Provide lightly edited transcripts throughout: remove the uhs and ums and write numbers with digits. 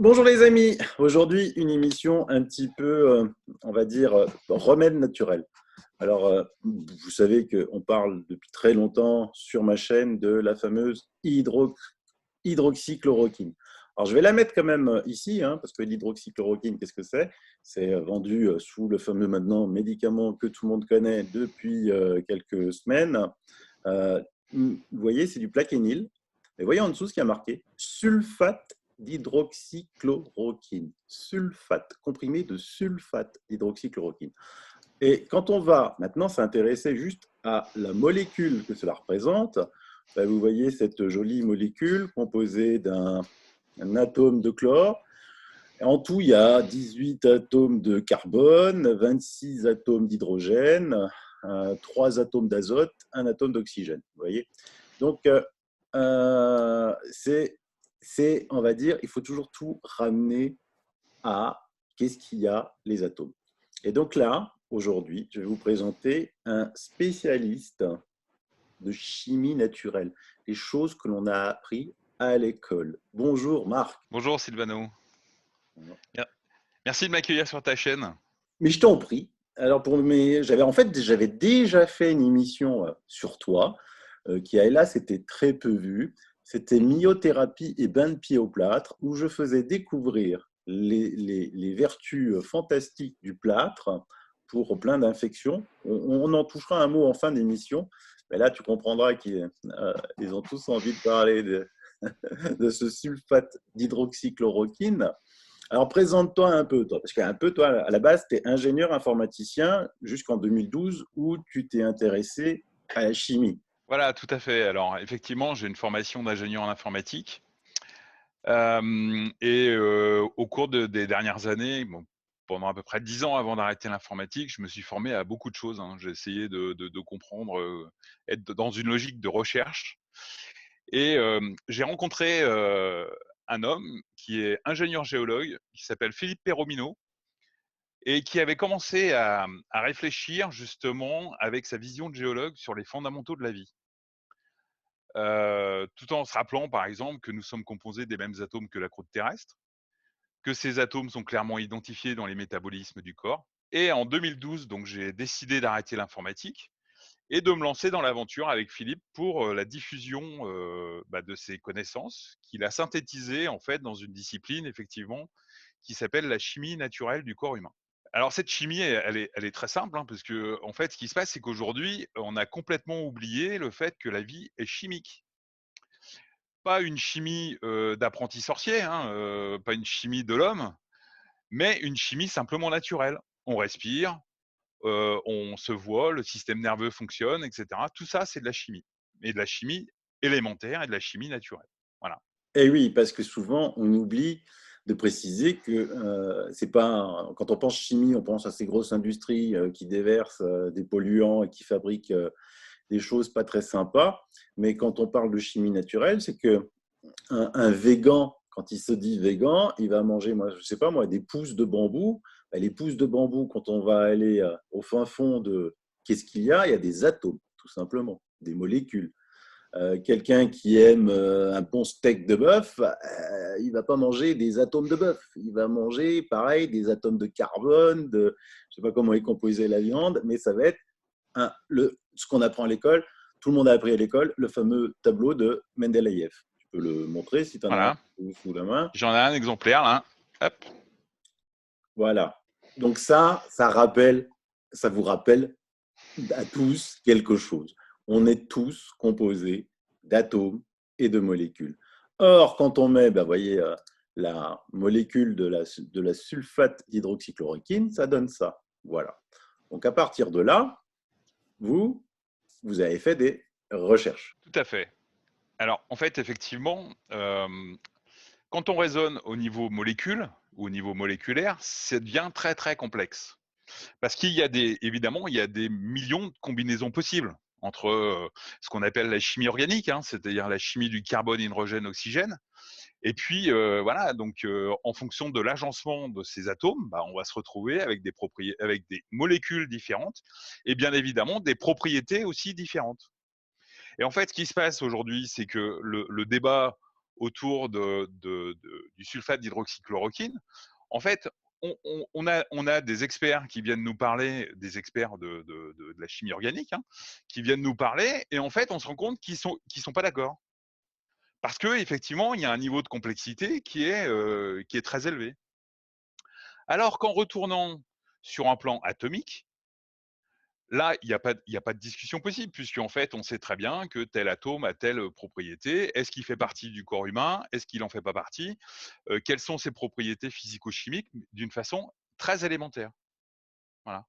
Bonjour les amis, aujourd'hui une émission un petit peu, on va dire, remède naturel. Alors, vous savez qu'on parle depuis très longtemps sur ma chaîne de la fameuse hydroxychloroquine. Alors, je vais la mettre quand même ici, hein, parce que l'hydroxychloroquine, qu'est-ce que c'est? C'est vendu sous le fameux maintenant médicament que tout le monde connaît depuis quelques semaines. Vous voyez, c'est du plaquenil. Et voyez en dessous ce qui a marqué sulfate d'hydroxychloroquine. Sulfate, comprimé de sulfate d'hydroxychloroquine. Et quand on va maintenant s'intéresser juste à la molécule que cela représente, ben vous voyez cette jolie molécule composée d'un atome de chlore. En tout, il y a 18 atomes de carbone, 26 atomes d'hydrogène, 3 atomes d'azote, un atome d'oxygène. Vous voyez. Donc, c'est, on va dire, il faut toujours tout ramener à qu'est-ce qu'il y a les atomes. Et donc là, aujourd'hui, je vais vous présenter un spécialiste de chimie naturelle, les choses que l'on a appris à l'école. Bonjour Marc. Bonjour Sylvano. Merci de m'accueillir sur ta chaîne. Mais je t'en prie. Alors j'avais déjà fait une émission sur toi qui hélas était très peu vue. C'était myothérapie et bain de pied au plâtre où je faisais découvrir les vertus fantastiques du plâtre pour plein d'infections. On en touchera un mot en fin d'émission. Mais là, tu comprendras qu'ils ont tous envie de parler de ce sulfate d'hydroxychloroquine. Alors, présente-toi un peu, toi, parce qu'un peu, toi, à la base, tu es ingénieur informaticien jusqu'en 2012 où tu t'es intéressé à la chimie. Voilà, tout à fait. Alors, effectivement, j'ai une formation d'ingénieur en informatique. Au cours des dernières années, bon, pendant à peu près 10 ans avant d'arrêter l'informatique, je me suis formé à beaucoup de choses, hein. J'ai essayé de comprendre, être dans une logique de recherche. J'ai rencontré un homme qui est ingénieur géologue, qui s'appelle Philippe Perromino, et qui avait commencé à réfléchir justement avec sa vision de géologue sur les fondamentaux de la vie. Tout en se rappelant par exemple que nous sommes composés des mêmes atomes que la croûte terrestre, que ces atomes sont clairement identifiés dans les métabolismes du corps. Et en 2012, donc, j'ai décidé d'arrêter l'informatique et de me lancer dans l'aventure avec Philippe pour la diffusion de ces connaissances qu'il a synthétisées en fait dans une discipline effectivement qui s'appelle la chimie naturelle du corps humain. Alors cette chimie, elle est très simple, hein, parce que en fait, ce qui se passe, c'est qu'aujourd'hui, on a complètement oublié le fait que la vie est chimique. Pas une chimie d'apprenti sorcier, hein, pas une chimie de l'homme, mais une chimie simplement naturelle. On respire, on se voit, le système nerveux fonctionne, etc. Tout ça, c'est de la chimie, et de la chimie élémentaire et de la chimie naturelle. Voilà. Et oui, parce que souvent, on oublie de préciser que c'est pas quand on pense chimie, on pense à ces grosses industries qui déversent des polluants et qui fabriquent des choses pas très sympas. Mais quand on parle de chimie naturelle, c'est que un végan, quand il se dit végan, il va manger, moi, je sais pas moi, des pousses de bambou. Les pousses de bambou, quand on va aller au fin fond de qu'est-ce qu'il y a des atomes, tout simplement, des molécules. Quelqu'un qui aime un bon steak de bœuf, il ne va pas manger des atomes de bœuf. Il va manger, pareil, des atomes de carbone, je ne sais pas comment est composée la viande, mais ça va être ce qu'on apprend à l'école. Tout le monde a appris à l'école le fameux tableau de Mendeleïev. Tu peux le montrer si tu en as Voilà. un sous la main. J'en ai un exemplaire là. Hop. Voilà. Donc ça vous rappelle à tous quelque chose. On est tous composés d'atomes et de molécules. Or, quand on met, ben, voyez, la molécule de la sulfate d'hydroxychloroquine, ça donne ça. Voilà. Donc, à partir de là, vous avez fait des recherches. Tout à fait. Alors, en fait, effectivement, quand on raisonne au niveau molécule ou au niveau moléculaire, ça devient très très complexe. Parce qu'il y a évidemment, il y a des millions de combinaisons possibles entre ce qu'on appelle la chimie organique, hein, c'est-à-dire la chimie du carbone, hydrogène, oxygène. Et puis voilà, donc en fonction de l'agencement de ces atomes, bah, on va se retrouver avec avec des molécules différentes et bien évidemment des propriétés aussi différentes. Et en fait, ce qui se passe aujourd'hui, c'est que le débat autour du sulfate d'hydroxychloroquine. En fait, on a des experts qui viennent nous parler, des experts de la chimie organique, hein, qui viennent nous parler, et en fait, on se rend compte qu'ils sont pas d'accord. Parce que effectivement, il y a un niveau de complexité qui est très élevé. Alors qu'en retournant sur un plan atomique, là, il y a pas de discussion possible, puisqu'en fait, on sait très bien que tel atome a telle propriété. Est-ce qu'il fait partie du corps humain? Est-ce qu'il en fait pas partie? Quelles sont ses propriétés physico-chimiques? D'une façon très élémentaire. Voilà.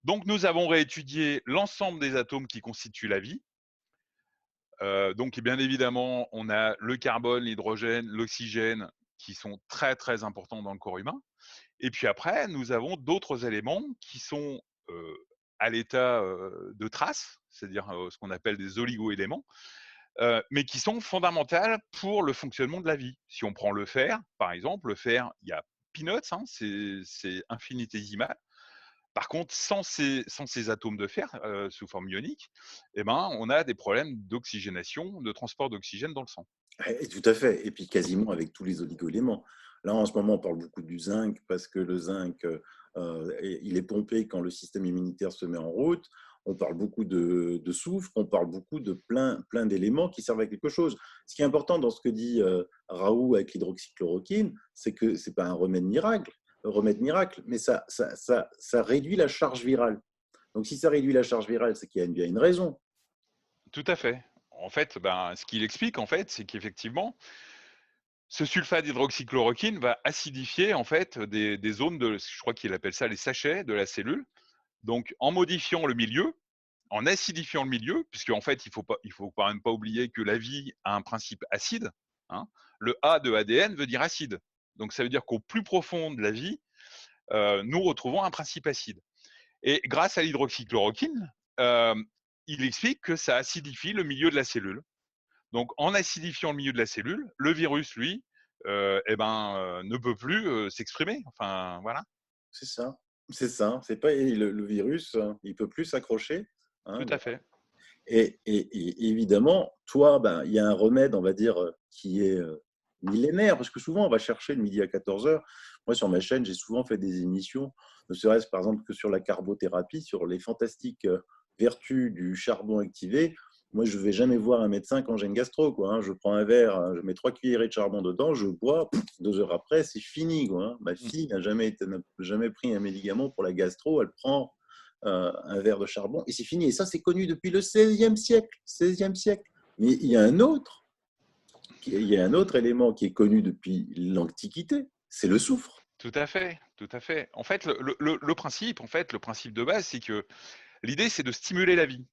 Donc, nous avons réétudié l'ensemble des atomes qui constituent la vie. Donc, bien évidemment, on a le carbone, l'hydrogène, l'oxygène, qui sont très, très importants dans le corps humain. Et puis après, nous avons d'autres éléments qui sont à l'état de traces, c'est-à-dire ce qu'on appelle des oligo-éléments, mais qui sont fondamentales pour le fonctionnement de la vie. Si on prend le fer, par exemple, le fer, il y a peanuts, hein, c'est infinitésimal. Par contre, sans ces atomes de fer sous forme ionique, eh ben, on a des problèmes d'oxygénation, de transport d'oxygène dans le sang. Tout à fait. Et puis quasiment avec tous les oligo-éléments. Là, en ce moment, on parle beaucoup du zinc parce que le zinc, il est pompé quand le système immunitaire se met en route. On parle beaucoup de soufre, on parle beaucoup de plein d'éléments qui servent à quelque chose. Ce qui est important dans ce que dit Raoult avec l'hydroxychloroquine, c'est que ce n'est pas remède miracle, mais ça réduit la charge virale. Donc si ça réduit la charge virale, c'est qu'il y a bien une raison. Tout à fait. En fait, ben, ce qu'il explique, en fait, c'est qu'effectivement, ce sulfate d'hydroxychloroquine va acidifier en fait des zones je crois qu'il appelle ça les sachets de la cellule. Donc, en modifiant le milieu, en acidifiant le milieu, puisque en fait, il faut quand même pas oublier que la vie a un principe acide, hein. Le A de ADN veut dire acide. Donc, ça veut dire qu'au plus profond de la vie, nous retrouvons un principe acide. Et grâce à l'hydroxychloroquine, euh, il explique que ça acidifie le milieu de la cellule. Donc, en acidifiant le milieu de la cellule, le virus, lui, ne peut plus s'exprimer. Enfin, voilà. C'est ça. C'est ça. C'est pas le virus, il peut plus s'accrocher, Tout hein. à fait. Et évidemment, toi, ben, il y a un remède, on va dire, qui est millénaire, parce que souvent, on va chercher le midi à 14 heures. Moi, sur ma chaîne, j'ai souvent fait des émissions, ne serait-ce par exemple que sur la carbothérapie, sur les fantastiques vertus du charbon activé. Moi, je ne vais jamais voir un médecin quand j'ai une gastro, quoi, hein. Je prends un verre, hein, je mets 3 cuillerées de charbon dedans, je bois, 2 heures après, c'est fini, quoi, hein. Ma Mm. fille n'a jamais pris un médicament pour la gastro, elle prend un verre de charbon, et c'est fini. Et ça, c'est connu depuis le XVIe siècle. 16 siècle. Mais il y a un autre élément qui est connu depuis l'Antiquité, c'est le soufre. Tout à fait, tout à fait. En fait, le principe de base, c'est que l'idée, c'est de stimuler la vie.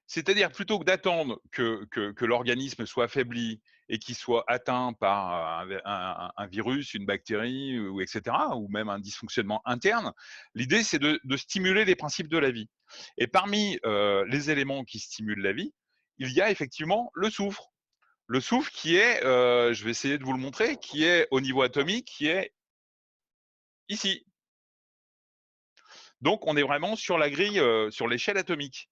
C'est-à-dire, plutôt que d'attendre que l'organisme soit affaibli et qu'il soit atteint par un virus, une bactérie, ou etc., ou même un dysfonctionnement interne, l'idée, c'est de stimuler les principes de la vie. Et parmi les éléments qui stimulent la vie, il y a effectivement le soufre. Le soufre qui est, je vais essayer de vous le montrer, qui est au niveau atomique, qui est ici. Donc, on est vraiment sur la grille, sur l'échelle atomique.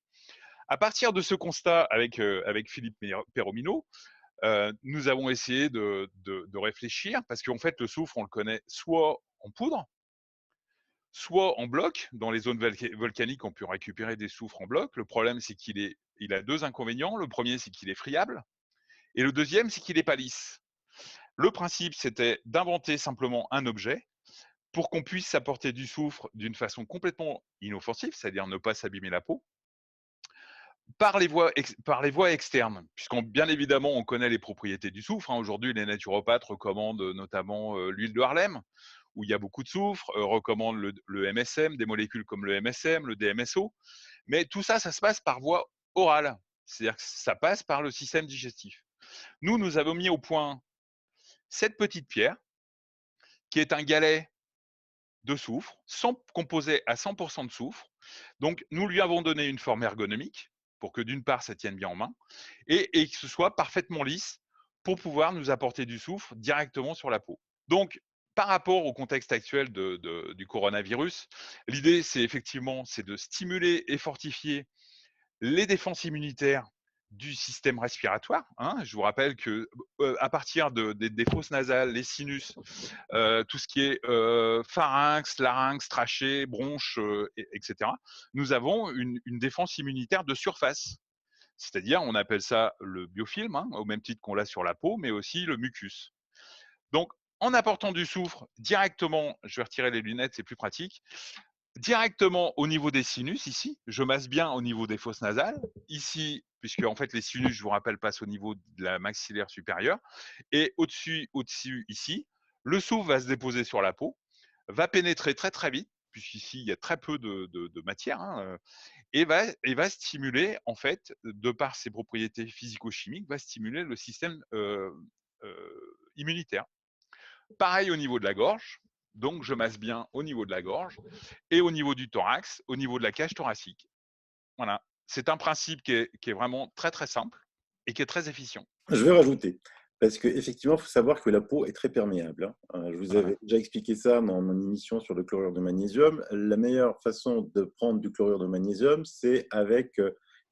À partir de ce constat avec Philippe Perromino, nous avons essayé de réfléchir, parce qu'en fait, le soufre, on le connaît soit en poudre, soit en bloc. Dans les zones volcaniques, on peut récupérer des soufres en bloc. Le problème, c'est qu'il a deux inconvénients. Le premier, c'est qu'il est friable. Et le deuxième, c'est qu'il n'est pas lisse. Le principe, c'était d'inventer simplement un objet pour qu'on puisse apporter du soufre d'une façon complètement inoffensive, c'est-à-dire ne pas s'abîmer la peau, par les voies externes, puisqu'on bien évidemment on connaît les propriétés du soufre, hein. Aujourd'hui, les naturopathes recommandent notamment l'huile de Harlem, où il y a beaucoup de soufre, recommandent le MSM, des molécules comme le MSM, le DMSO, mais tout ça, ça se passe par voie orale, c'est-à-dire que ça passe par le système digestif. Nous avons mis au point cette petite pierre, qui est un galet de soufre, composé à 100% de soufre. Donc, nous lui avons donné une forme ergonomique pour que d'une part, ça tienne bien en main et que ce soit parfaitement lisse pour pouvoir nous apporter du soufre directement sur la peau. Donc, par rapport au contexte actuel du coronavirus, l'idée, c'est effectivement de stimuler et fortifier les défenses immunitaires du système respiratoire, hein. Je vous rappelle que à partir des fosses nasales, les sinus, tout ce qui est pharynx, larynx, trachée, bronche, etc., nous avons une défense immunitaire de surface. C'est-à-dire, on appelle ça le biofilm, hein, au même titre qu'on l'a sur la peau, mais aussi le mucus. Donc, en apportant du soufre directement, je vais retirer les lunettes, c'est plus pratique, directement au niveau des sinus, ici, je masse bien au niveau des fosses nasales, ici, puisque en fait les sinus, je vous rappelle, passent au niveau de la maxillaire supérieure, et au-dessus, ici, le soufre va se déposer sur la peau, va pénétrer très très vite, puisqu'ici il y a très peu de matière, hein, et va stimuler, en fait, de par ses propriétés physico-chimiques, va stimuler le système immunitaire. Pareil au niveau de la gorge, donc je masse bien au niveau de la gorge et au niveau du thorax, au niveau de la cage thoracique. Voilà. C'est un principe qui est vraiment très très simple et qui est très efficient. Je vais rajouter, parce qu'effectivement, il faut savoir que la peau est très perméable, hein. Je vous Voilà. avais déjà expliqué ça dans mon émission sur le chlorure de magnésium. La meilleure façon de prendre du chlorure de magnésium, c'est avec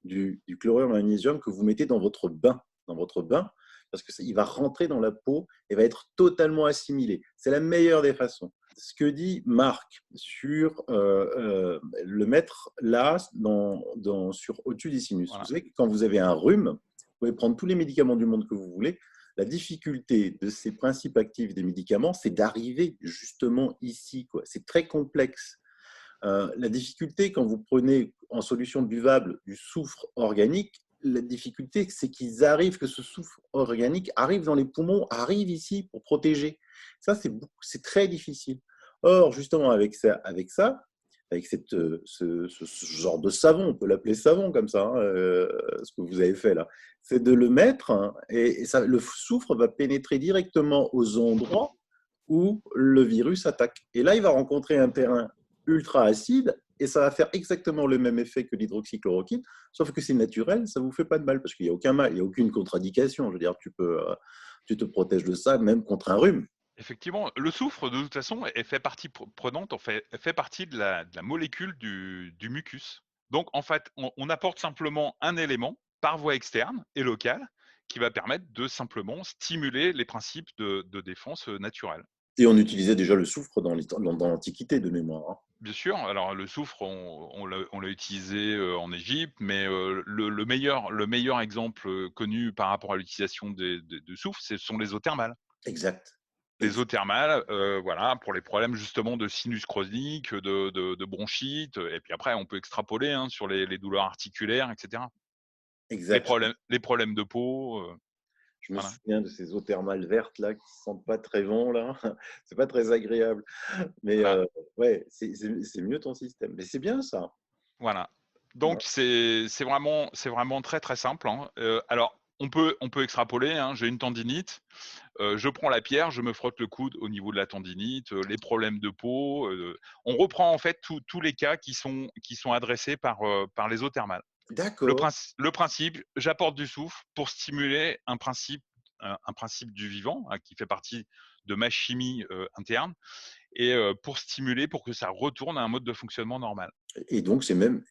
du chlorure de magnésium que vous mettez dans votre bain. Dans votre bain, parce qu'il va rentrer dans la peau et va être totalement assimilé. C'est la meilleure des façons. Ce que dit Marc sur le mettre là, au-dessus des sinus. Vous Voilà. savez que quand vous avez un rhume, vous pouvez prendre tous les médicaments du monde que vous voulez. La difficulté de ces principes actifs des médicaments, c'est d'arriver justement ici, quoi. C'est très complexe. La difficulté, quand vous prenez en solution buvable du soufre organique, la difficulté, c'est qu'ils arrivent, que ce soufre organique arrive dans les poumons, arrive ici pour protéger. Ça, c'est très difficile. Or, justement, avec ce genre de savon, on peut l'appeler savon comme ça, hein, ce que vous avez fait là, c'est de le mettre, hein, et ça, le soufre va pénétrer directement aux endroits où le virus attaque. Et là, il va rencontrer un terrain ultra acide et ça va faire exactement le même effet que l'hydroxychloroquine, sauf que c'est naturel, ça ne vous fait pas de mal parce qu'il n'y a aucun mal, il n'y a aucune contre-indication. Je veux dire, tu te protèges de ça même contre un rhume. Effectivement, le soufre, de toute façon, fait partie prenante, fait partie de la molécule du mucus. Donc, en fait, on apporte simplement un élément par voie externe et locale qui va permettre de simplement stimuler les principes de défense naturelle. Et on utilisait déjà le soufre dans l'Antiquité de mémoire, hein. Bien sûr, alors le soufre, on l'a utilisé en Égypte, mais le meilleur exemple connu par rapport à l'utilisation de soufre, ce sont les eaux thermales. Exact. Les eaux Exact. thermales, voilà, pour les problèmes justement de sinus chronique, de bronchite, et puis après on peut extrapoler, hein, sur les douleurs articulaires, et cetera. Les Exact. problèmes de peau, Je me voilà. souviens de ces eaux thermales vertes là qui sentent pas très bon là. C'est pas très agréable. Mais Voilà, ouais, c'est mieux ton système. Mais c'est bien ça. voilà. Ouais. Donc c'est vraiment très, très simple, hein. Alors on peut extrapoler, hein. J'ai une tendinite, je prends la pierre, je me frotte le coude au niveau de la tendinite, les problèmes de peau, on reprend en fait tous les cas qui sont adressés par les eaux thermales. Le D'accord. le principe, j'apporte du souffle pour stimuler un principe du vivant, hein, qui fait partie de ma chimie interne, et pour stimuler, pour que ça retourne à un mode de fonctionnement normal. Et donc c'est même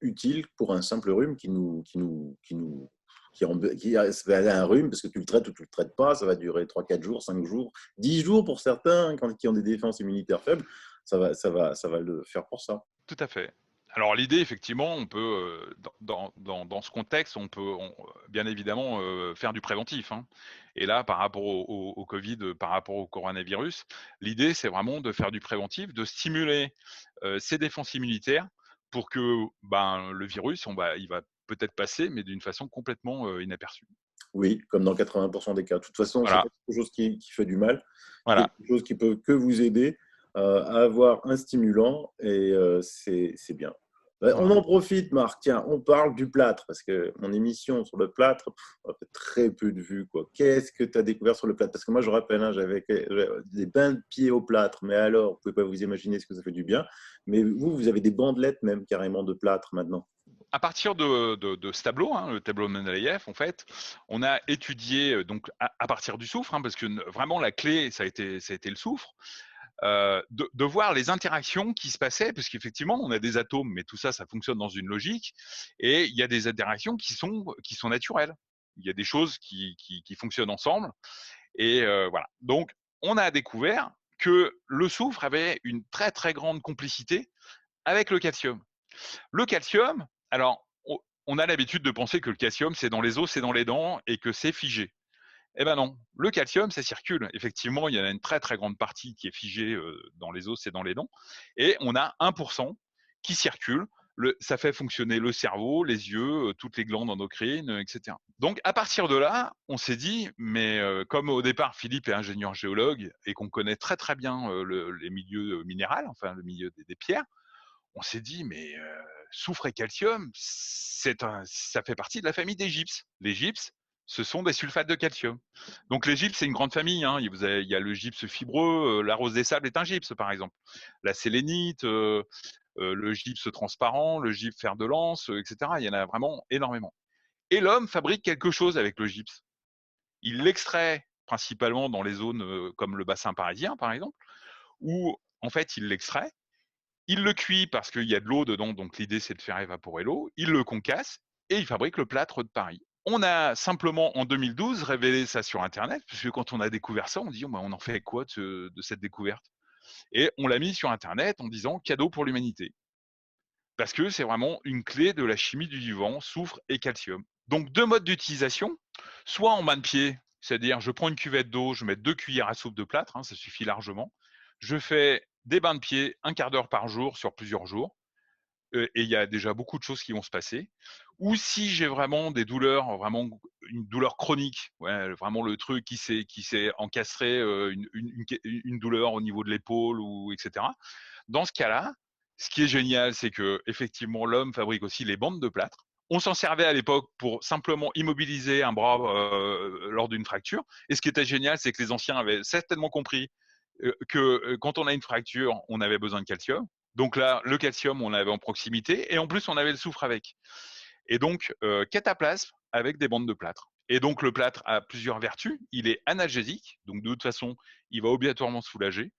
utile pour un simple rhume ça va aller à un rhume parce que tu le traites ou tu le traites pas, ça va durer 3, 4 jours, 5 jours, 10 jours pour certains qui ont des défenses immunitaires faibles, ça va le faire pour ça. Tout à fait. Alors l'idée, effectivement, on peut, dans ce contexte, on peut bien évidemment faire du préventif, hein. Et là, par rapport au Covid, par rapport au coronavirus, l'idée, c'est vraiment de faire du préventif, de stimuler ces défenses immunitaires pour que, ben, le virus, il va peut-être passer, mais d'une façon complètement inaperçue. Oui, comme dans 80% des cas. De toute façon, c'est Voilà, pas quelque chose qui fait du mal, c'est voilà. quelque chose qui peut que vous aider à avoir un stimulant et c'est bien. On Voilà. en profite, Marc. Tiens, on parle du plâtre parce que mon émission sur le plâtre a fait très peu de vues, quoi. Qu'est-ce que tu as découvert sur le plâtre? Parce que moi, je rappelle, hein, j'avais des bains de pieds au plâtre, mais alors, vous ne pouvez pas vous imaginer ce que ça fait du bien. Mais vous avez des bandelettes même carrément de plâtre maintenant. À partir de ce tableau, hein, le tableau de Mendeleïev, en fait, on a étudié donc à partir du soufre, hein, parce que vraiment la clé, ça a été le soufre. de voir les interactions qui se passaient, parce qu'effectivement, on a des atomes, mais tout ça, ça fonctionne dans une logique, et il y a des interactions qui sont naturelles. Il y a des choses qui fonctionnent ensemble, et voilà. Donc, on a découvert que le soufre avait une très très grande complicité avec le calcium. Le calcium, alors, on a l'habitude de penser que le calcium, c'est dans les os, c'est dans les dents, et que c'est figé. Eh ben non, le calcium, ça circule. Effectivement, il y en a une très très grande partie qui est figée dans les os et dans les dents, et on a 1% qui circule. Ça fait fonctionner le cerveau, les yeux, toutes les glandes endocrines, etc. Donc à partir de là, on s'est dit, mais comme au départ Philippe est ingénieur géologue et qu'on connaît très très bien les milieux minéraux, enfin le milieu des pierres, on s'est dit, mais soufre et calcium, ça fait partie de la famille des gypses. Les gypses, ce sont des sulfates de calcium. Donc les gypses, c'est une grande famille. Hein. Il y a le gypse fibreux, la rose des sables est un gypse, par exemple. La sélénite, le gypse transparent, le gypse fer de lance, etc. Il y en a vraiment énormément. Et l'homme fabrique quelque chose avec le gypse. Il l'extrait principalement dans les zones comme le bassin parisien, par exemple, où en fait il l'extrait. Il le cuit parce qu'il y a de l'eau dedans, donc l'idée c'est de faire évaporer l'eau. Il le concasse et il fabrique le plâtre de Paris. On a simplement en 2012 révélé ça sur Internet, puisque quand on a découvert ça, on dit oh, bah, on en fait quoi de cette découverte? Et on l'a mis sur Internet en disant cadeau pour l'humanité. Parce que c'est vraiment une clé de la chimie du vivant, soufre et calcium. Donc deux modes d'utilisation, soit en main de pied, c'est-à-dire je prends une cuvette d'eau, je mets 2 cuillères à soupe de plâtre, hein, ça suffit largement. Je fais des bains de pied 1/4 d'heure par jour sur plusieurs jours, et il y a déjà beaucoup de choses qui vont se passer. Ou si j'ai vraiment des douleurs, vraiment une douleur chronique, ouais, vraiment le truc qui s'est encastré, une douleur au niveau de l'épaule ou etc. Dans ce cas-là, ce qui est génial, c'est que effectivement l'homme fabrique aussi les bandes de plâtre. On s'en servait à l'époque pour simplement immobiliser un bras lors d'une fracture. Et ce qui était génial, c'est que les anciens avaient certainement compris que quand on a une fracture, on avait besoin de calcium. Donc là, le calcium, on l'avait en proximité, et en plus, on avait le soufre avec. Et donc, cataplasme avec des bandes de plâtre. Et donc, le plâtre a plusieurs vertus. Il est analgésique, donc de toute façon, il va obligatoirement soulager.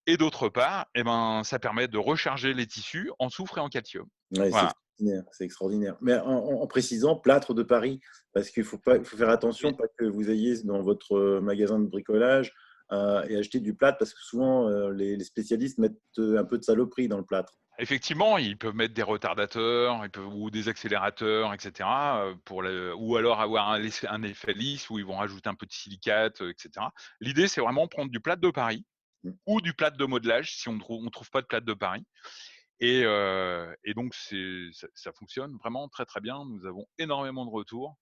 Et d'autre part, eh ben, ça permet de recharger les tissus en soufre et en calcium. Ouais, c'est Voilà. extraordinaire, c'est extraordinaire. Mais en précisant, plâtre de Paris, parce qu'il faut pas, il faut faire attention, Oui. pas que vous ayez dans votre magasin de bricolage et acheter du plâtre, parce que souvent les spécialistes mettent un peu de saloperie dans le plâtre. Effectivement, ils peuvent mettre des retardateurs ou des accélérateurs, etc. Ou alors avoir un effet lisse où ils vont rajouter un peu de silicate, etc. L'idée, c'est vraiment prendre du plâtre de Paris Mm. ou du plâtre de modelage si on trouve pas de plâtre de Paris. Et donc, ça fonctionne vraiment très très bien. Nous avons énormément de retours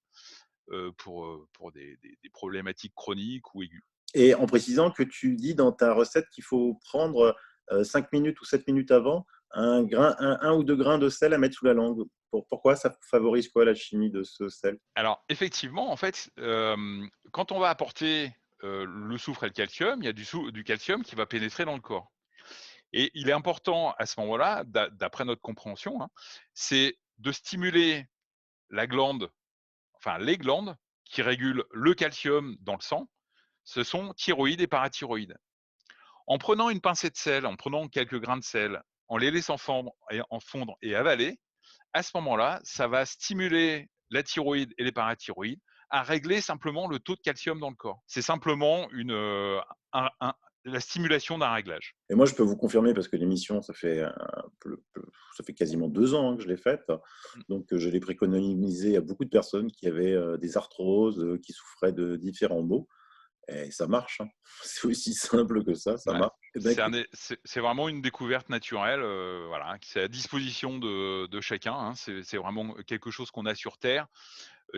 pour des problématiques chroniques ou aiguës. Et en précisant que tu dis dans ta recette qu'il faut prendre 5 minutes ou 7 minutes avant un ou deux grains de sel à mettre sous la langue. Pourquoi ça favorise quoi la chimie de ce sel? Alors, effectivement, en fait, quand on va apporter le soufre et le calcium, il y a du calcium qui va pénétrer dans le corps. Et il est important à ce moment-là, d'après notre compréhension, hein, c'est de stimuler la glande, enfin les glandes qui régulent le calcium dans le sang. Ce sont thyroïde et parathyroïde. En prenant une pincée de sel, en prenant quelques grains de sel, en les laissant fondre et avaler, à ce moment-là, ça va stimuler la thyroïde et les parathyroïdes à régler simplement le taux de calcium dans le corps. C'est simplement la stimulation d'un réglage. Et moi, je peux vous confirmer, parce que l'émission, ça fait quasiment 2 ans que je l'ai faite. Donc, je l'ai préconisé à beaucoup de personnes qui avaient des arthroses, qui souffraient de différents maux. Et ça marche, hein. C'est aussi simple que ça Ouais. marche. Eh ben, écoute, C'est vraiment une découverte naturelle, voilà, c'est à disposition de chacun, hein. C'est vraiment quelque chose qu'on a sur Terre.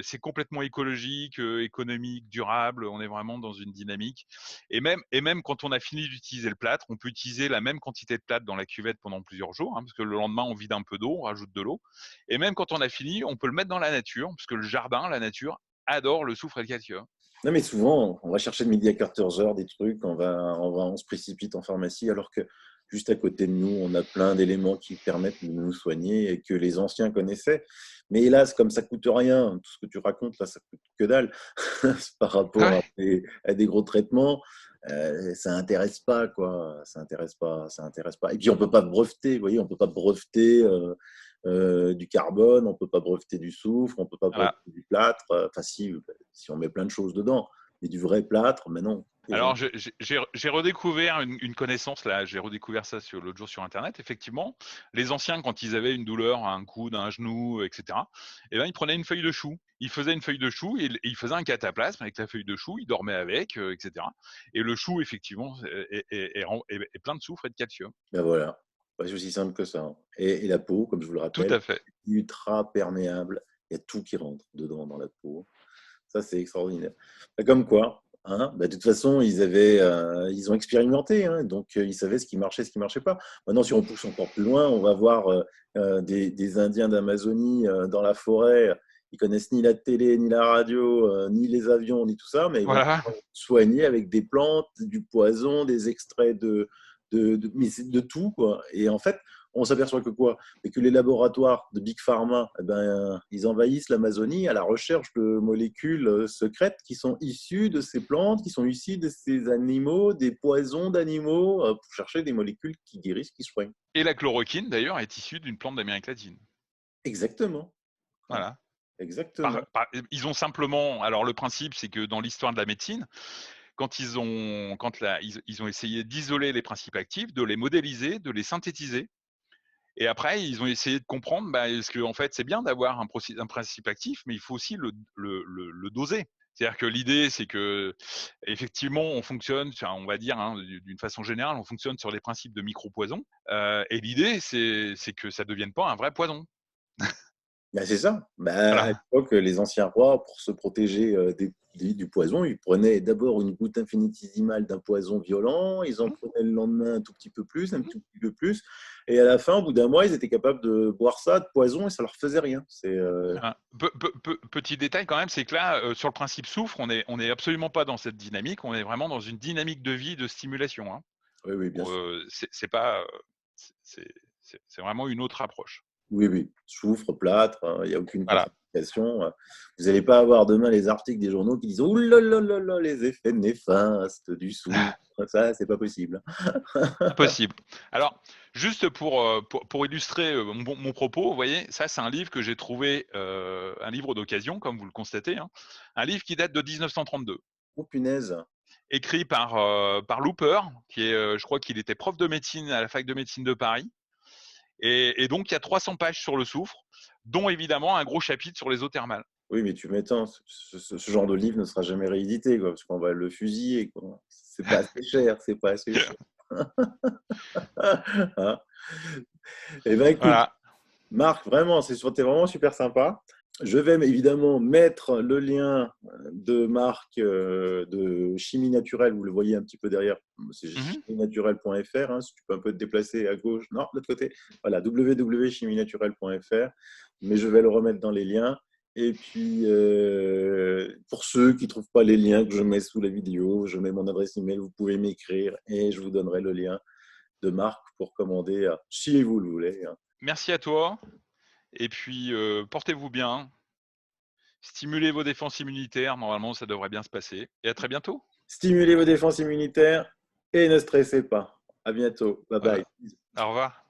C'est complètement écologique, économique, durable. On est vraiment dans une dynamique. Et même quand on a fini d'utiliser le plâtre, on peut utiliser la même quantité de plâtre dans la cuvette pendant plusieurs jours, hein, parce que le lendemain, on vide un peu d'eau, on rajoute de l'eau. Et même quand on a fini, on peut le mettre dans la nature, parce que le jardin, la nature, adore le soufre et le calcium. non, mais souvent, on va chercher de midi à 14 heures des trucs, on se précipite en pharmacie, alors que juste à côté de nous, on a plein d'éléments qui permettent de nous soigner et que les anciens connaissaient. Mais hélas, comme ça coûte rien, tout ce que tu racontes là, ça coûte que dalle par rapport Ouais. à des gros traitements. ça intéresse pas, quoi. Ça intéresse pas, ça intéresse pas. Et puis, on peut pas breveter, vous voyez, on peut pas breveter du carbone, on peut pas breveter du soufre, on peut pas breveter Voilà. du plâtre. Enfin, si on met plein de choses dedans, mais du vrai plâtre, mais non. Alors, j'ai redécouvert une connaissance, là, j'ai redécouvert ça l'autre jour sur Internet. Effectivement, les anciens, quand ils avaient une douleur à un coude, à un genou, etc., eh ben, ils prenaient une feuille de chou. Ils faisaient une feuille de chou et ils faisaient un cataplasme avec la feuille de chou, ils dormaient avec, etc. Et le chou, effectivement, est plein de soufre et de calcium. Ben voilà, c'est aussi simple que ça. Et la peau, comme je vous le Tout rappelle, à fait. ultra perméable. Il y a tout qui rentre dedans dans la peau. Ça, c'est extraordinaire. Comme quoi, hein, de toute façon, ils ont expérimenté, hein, donc ils savaient ce qui marchait pas. Maintenant, si on pousse encore plus loin, on va voir des Indiens d'Amazonie dans la forêt. Ils connaissent ni la télé, ni la radio, ni les avions, ni tout ça, mais ils vont Voilà. soigner avec des plantes, du poison, des extraits mais c'est de tout, quoi. Et en fait, on s'aperçoit que quoi? Et que les laboratoires de Big Pharma, ils envahissent l'Amazonie à la recherche de molécules secrètes qui sont issues de ces plantes, qui sont issues de ces animaux, des poisons d'animaux, pour chercher des molécules qui guérissent, qui soignent. Et la chloroquine, d'ailleurs, est issue d'une plante d'Amérique latine. Exactement. Voilà. Exactement. Ils ont simplement. Alors, le principe, c'est que dans l'histoire de la médecine, quand ils ont essayé d'isoler les principes actifs, de les modéliser, de les synthétiser. Et après, ils ont essayé de comprendre, est-ce que en fait, c'est bien d'avoir un principe actif, mais il faut aussi le doser. C'est-à-dire que l'idée, c'est que effectivement, on fonctionne, on va dire, hein, d'une façon générale, on fonctionne sur les principes de micro-poison. Et l'idée, c'est que ça ne devienne pas un vrai poison. C'est ça. À Voilà. l'époque, les anciens rois, pour se protéger du poison, ils prenaient d'abord une goutte infinitésimale d'un poison violent, ils en Mmh, prenaient le lendemain un tout petit peu plus, un mmh. tout petit peu plus, et à la fin, au bout d'un mois, ils étaient capables de boire ça, de poison, et ça leur faisait rien. Petit détail quand même, c'est que là, sur le principe soufre, on est absolument pas dans cette dynamique. On est vraiment dans une dynamique de vie, de stimulation. Hein. Oui, oui, bien sûr. C'est pas, c'est vraiment une autre approche. Oui, oui. Soufre, plâtre, il n'y a aucune Voilà. contre-indication. Vous n'allez pas avoir demain les articles des journaux qui disent ouh là là là là, les effets néfastes du soufre. Ça, c'est pas possible. Impossible. Alors, juste pour illustrer mon propos, vous voyez, ça, c'est un livre que j'ai trouvé, un livre d'occasion, comme vous le constatez, hein, un livre qui date de 1932, Oh punaise. écrit par Looper, qui est, je crois qu'il était prof de médecine à la fac de médecine de Paris. Et donc, il y a 300 pages sur le soufre, dont évidemment un gros chapitre sur les eaux thermales. Oui, mais tu m'étonnes, ce genre de livre ne sera jamais réédité, quoi, parce qu'on va le fusiller, quoi. C'est pas assez cher, c'est pas assez cher. Hein. Eh bien, écoute, Voilà. Marc, vraiment, c'était vraiment super sympa. Je vais évidemment mettre le lien de Marc de Chimie Naturelle, vous le voyez un petit peu derrière, c'est Mhm. chimienaturelle.fr, hein, si tu peux un peu te déplacer à gauche, non, de l'autre côté, voilà, www.chimienaturelle.fr, mais je vais le remettre dans les liens. Et puis, pour ceux qui ne trouvent pas les liens que je mets sous la vidéo, je mets mon adresse email, vous pouvez m'écrire et je vous donnerai le lien de Marc pour commander, si vous le voulez. Hein. Merci à toi. Et puis, portez-vous bien. Stimulez vos défenses immunitaires. Normalement, ça devrait bien se passer. Et à très bientôt. Stimulez vos défenses immunitaires et ne stressez pas. À bientôt. Bye Voilà. bye. Au revoir.